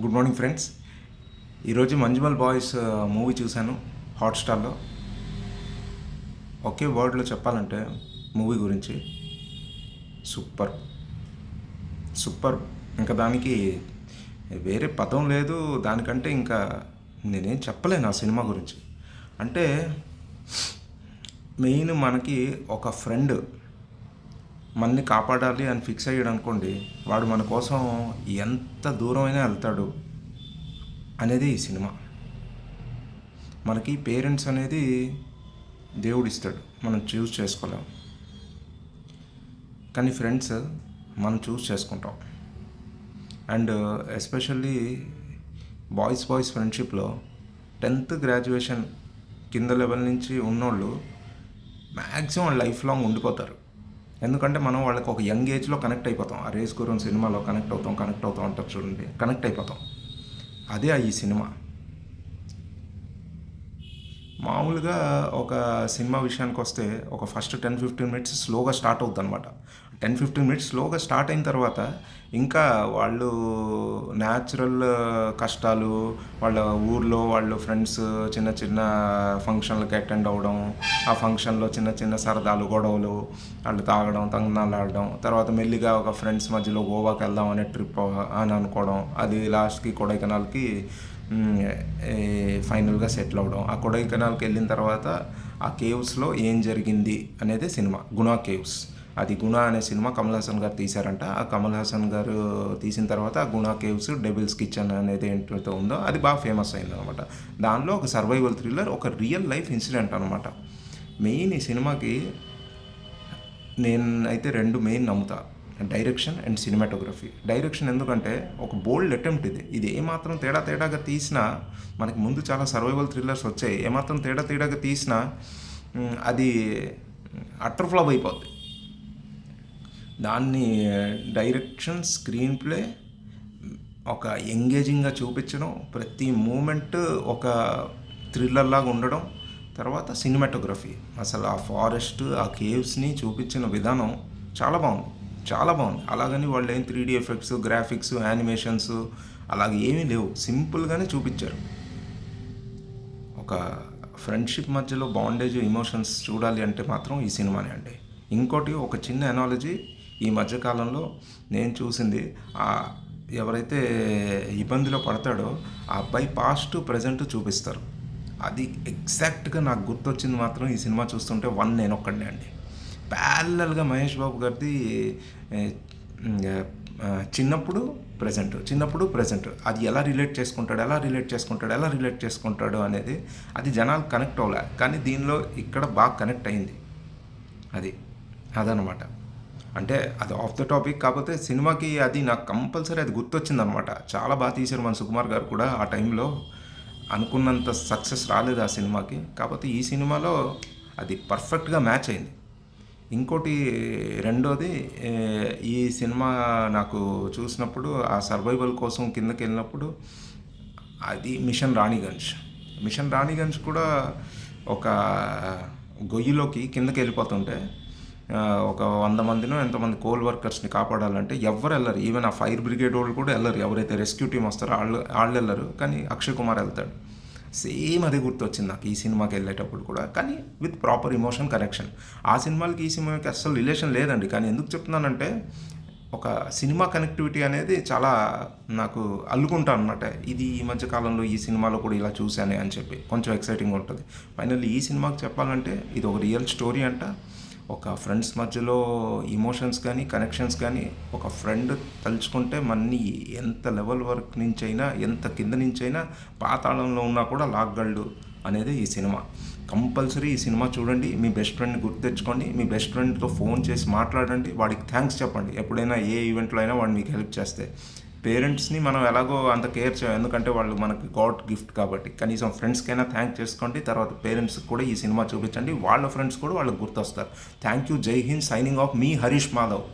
Good morning friends. ఈరోజు Manjummel boys movie చూశాను హాట్స్టార్లో. ఒకే వర్డ్లో చెప్పాలంటే మూవీ గురించి సూపర్ సూపర్. ఇంకా దానికి వేరే పదం లేదు. దానికంటే ఇంకా నేనేం చెప్పలేను ఆ సినిమా గురించి. అంటే మెయిన్ మనకి ఒక ఫ్రెండ్ మనని కాపాడాలి అని ఫిక్స్ అయ్యాడు అనుకోండి, వాడు మన కోసం ఎంత దూరమైనా వెళ్తాడు అనేది ఈ సినిమా. మనకి పేరెంట్స్ అనేది దేవుడు ఇస్తాడు, మనం చూస్ చేసుకోలేం. కానీ ఫ్రెండ్స్ మనం చూస్ చేసుకుంటాం. అండ్ ఎస్పెషల్లీ బాయ్స్ ఫ్రెండ్షిప్లో 10th గ్రాడ్యుయేషన్ కింద లెవెల్ నుంచి ఉన్నోళ్ళు మ్యాక్సిమం లైఫ్ లాంగ్ ఉండిపోతారు. ఎందుకంటే మనం వాళ్ళకి ఒక యంగ్ ఏజ్లో కనెక్ట్ అయిపోతాం. ఆ రేస్ గురం సినిమాలో కనెక్ట్ అవుతాం అంటారు చూడండి, కనెక్ట్ అయిపోతాం. అదే ఈ సినిమా. మామూలుగా ఒక సినిమా విషయానికి వస్తే ఒక ఫస్ట్ 10-15 మినిట్స్ స్లోగా స్టార్ట్ అవుతుంది అనమాట. 10-15 మినిట్స్ స్లోగా స్టార్ట్ అయిన తర్వాత ఇంకా వాళ్ళు న్యాచురల్ కష్టాలు, వాళ్ళ ఊర్లో వాళ్ళ ఫ్రెండ్స్ చిన్న చిన్న ఫంక్షన్లకు అటెండ్ అవ్వడం, ఆ ఫంక్షన్లో చిన్న చిన్న సరదాలు గొడవలు, వాళ్ళు తాగడం తంగనాలు ఆడడం, తర్వాత మెల్లిగా ఒక ఫ్రెండ్స్ మధ్యలో గోవాకి వెళ్దాం అనే ట్రిప్ అని అనుకోవడం, అది లాస్ట్కి కొడైకెనాల్కి ఫైనల్గా సెటిల్ అవ్వడం. ఆ కొడైకెనాల్కి వెళ్ళిన తర్వాత ఆ కేవ్స్లో ఏం జరిగింది అనేది సినిమా. గుణా కేవ్స్, అది గుణా అనే సినిమా కమల్ హాసన్ గారు తీశారంట. ఆ కమల్ హాసన్ గారు తీసిన తర్వాత ఆ గుణా కేవ్స్, డెవిల్స్ కిచెన్ అనేది ఏంటైతే ఉందో అది బాగా ఫేమస్ అయింది అనమాట. దానిలో ఒక సర్వైవల్ థ్రిల్లర్, ఒక రియల్ లైఫ్ ఇన్సిడెంట్ అనమాట. మెయిన్ ఈ సినిమాకి నేను అయితే 2 మెయిన్ నమ్ముతా: డైరెక్షన్ అండ్ సినిమాటోగ్రఫీ. డైరెక్షన్ ఎందుకంటే ఒక బోల్డ్ అటెంప్ట్ ఇది ఏమాత్రం తేడాగా తీసినా, మనకి ముందు చాలా సర్వైవల్ థ్రిల్లర్స్ వచ్చాయి, ఏమాత్రం తేడాగా తీసినా అది అటర్ ఫ్లాప్ అయిపోద్ది. దాన్ని డైరెక్షన్, స్క్రీన్ ప్లే ఒక ఎంగేజింగ్గా చూపించడం, ప్రతి మూమెంట్ ఒక థ్రిల్లర్ లాగా ఉండడం, తర్వాత సినిమాటోగ్రఫీ, అసలు ఆ ఫారెస్ట్, ఆ కేవ్స్ని చూపించిన విధానం చాలా బాగుంది. అలాగని వాళ్ళు ఏం 3D ఎఫెక్ట్స్, గ్రాఫిక్స్, యానిమేషన్స్ అలాగే ఏమీ లేవు, సింపుల్గానే చూపించారు. ఒక ఫ్రెండ్షిప్ మధ్యలో బాండేజ్, ఎమోషన్స్ చూడాలి అంటే మాత్రం ఈ సినిమానే అండి. ఇంకోటి ఒక చిన్న ఎనాలజీ ఈ మధ్యకాలంలో నేను చూసింది, ఎవరైతే ఇబ్బందిలో పడతాడో ఆ అబ్బాయి పాస్ట్ ప్రజెంట్ చూపిస్తారు. అది ఎగ్జాక్ట్గా నాకు గుర్తొచ్చింది మాత్రం ఈ సినిమా చూస్తుంటే నేను ఒక్కడే అండి. ప్యారలల్గా మహేష్ బాబు గారిది చిన్నప్పుడు ప్రజెంట్ అది ఎలా రిలేట్ చేసుకుంటాడు అనేది అది జనాలు కనెక్ట్ అవ్వలే, కానీ దీనిలో ఇక్కడ బాగా కనెక్ట్ అయింది. అదనమాట. అంటే అది ఆఫ్ ద టాపిక్, కాకపోతే సినిమాకి అది నాకు కంపల్సరీ అది గుర్తొచ్చింది అనమాట. చాలా బాగా తీశారు మన సుకుమార్ గారు కూడా. ఆ టైంలో అనుకున్నంత సక్సెస్ రాలేదు ఆ సినిమాకి, కాకపోతే ఈ సినిమాలో అది పర్ఫెక్ట్గా మ్యాచ్ అయింది. ఇంకోటి రెండోది, ఈ సినిమా నాకు చూసినప్పుడు ఆ సర్వైవల్ కోసం కిందకి వెళ్ళినప్పుడు అది మిషన్ రాణిగంజ్ కూడా ఒక గొయ్యిలోకి కిందకి వెళ్ళిపోతుంటే ఒక 100 మందినో ఎంతమంది కోల్ వర్కర్స్ని కాపాడాలంటే ఎవ్వరు వెళ్ళరు. ఈవెన్ ఆ ఫైర్ బ్రిగేడ్ వాళ్ళు కూడా వెళ్ళరు. ఎవరైతే రెస్క్యూ టీమ్ వస్తారో వాళ్ళు వెళ్ళరు, కానీ అక్షయ్ కుమార్ వెళ్తాడు. సేమ్ అదే గుర్తొచ్చింది నాకు ఈ సినిమాకి వెళ్ళేటప్పుడు కూడా, కానీ విత్ ప్రాపర్ ఇమోషన్ కనెక్షన్. ఆ సినిమాలకి ఈ సినిమాకి అస్సలు రిలేషన్ లేదండి, కానీ ఎందుకు చెప్తున్నానంటే ఒక సినిమా కనెక్టివిటీ అనేది చాలా నాకు అల్లుకుంటాను అనమాట. ఇది ఈ మధ్య కాలంలో ఈ సినిమాలో కూడా ఇలా చూశానే అని చెప్పి కొంచెం ఎక్సైటింగ్ ఉంటుంది. ఫైనల్లీ ఈ సినిమాకి చెప్పాలంటే ఇది ఒక రియల్ స్టోరీ అంట. ఒక ఫ్రెండ్స్ మధ్యలో ఇమోషన్స్ కానీ కనెక్షన్స్ కానీ, ఒక ఫ్రెండ్ తలుచుకుంటే మన్ని ఎంత లెవెల్ వర్క్ నుంచైనా, ఎంత కింద నుంచైనా, పాతాళంలో ఉన్నా కూడా లాగ్గలడు అనేది ఈ సినిమా. కంపల్సరీ ఈ సినిమా చూడండి. మీ బెస్ట్ ఫ్రెండ్ని గుర్తు తెచ్చుకోండి. మీ బెస్ట్ ఫ్రెండ్తో ఫోన్ చేసి మాట్లాడండి, వాడికి థ్యాంక్స్ చెప్పండి. ఎప్పుడైనా ఏ ఈవెంట్లో అయినా వాడు మీకు హెల్ప్ చేస్తే. పేరెంట్స్ని మనం ఎలాగో అంత కేర్ చేయం, ఎందుకంటే వాళ్ళు మనకి గాడ్ గిఫ్ట్ కాబట్టి. కనీసం ఫ్రెండ్స్కైనా థ్యాంక్ చేసుకోండి. తర్వాత పేరెంట్స్కి కూడా ఈ సినిమా చూపించండి, వాళ్ళ ఫ్రెండ్స్ కూడా వాళ్ళకి గుర్తొస్తారు. Thank you. Jai Hind. Signing off మీ హరీష్ మాధవ్.